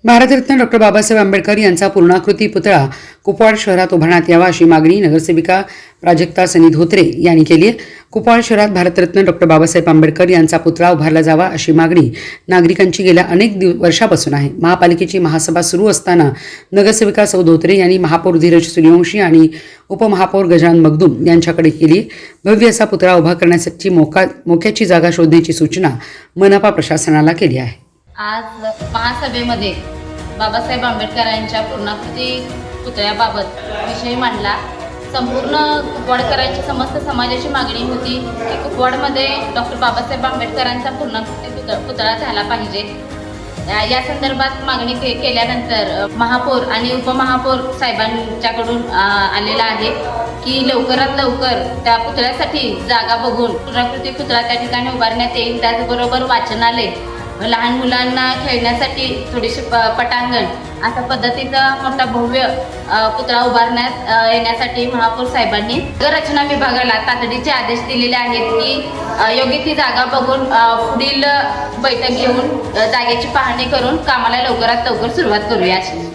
Bharat Ratna doctor Babasaheb Ambedkar यांचा पूर्णाकृती पुतळा कुपवाड शहरात उभारण्यात यावा अशी मागणी नगरसेविका प्राजक्ता सनी धोत्रे यांनी केली आहे। कुपवाड शहरात भारतरत्न डॉक्टर बाबासाहेब आंबेडकर यांचा पुतळा उभारला जावा अशी मागणी नागरिकांची गेल्या अनेक वर्षापासून आहे। महापालिकेची महासभा सुरू असताना नगरसेविका सौ धोत्रे यांनी महापौर धीरज सूर्यवंशी आणि उपमहापौर गजानन मगदूम यांच्याकडे केली। भव्य असा पुतळा उभा करण्यासाठी मोक्याची जागा शोधण्याची सूचना मनपा प्रशासनाला केली आहे। आज महासभेमध्ये बाबासाहेब आंबेडकरांच्या पूर्णाकृती पुतळ्याबाबत विषय मांडला। संपूर्ण कुपवाडकरांची समस्त समाजाची मागणी होती की कुपवाडमध्ये डॉक्टर बाबासाहेब आंबेडकरांचा पूर्णाकृती पुतळा झाला पाहिजे। या संदर्भात मागणी केल्यानंतर महापौर आणि उपमहापौर साहेबांच्याकडून आलेला आहे की लवकरात लवकर त्या पुतळ्यासाठी जागा बघून पूर्णाकृती पुतळा त्या ठिकाणी उभारण्यात येईल। त्याचबरोबर वाचनालय, लहान मुलांना खेळण्यासाठी थोडीशी पटांगण अशा पद्धतीचा मोठा भव्य पुतळा उभारण्यात येण्यासाठी महापौर साहेबांनी नगररचना विभागाला तातडीचे आदेश दिलेले आहेत की योग्य ती जागा बघून पुढील बैठक घेऊन जागेची पाहणी करून कामाला लवकरात लवकर सुरुवात करूया अशी।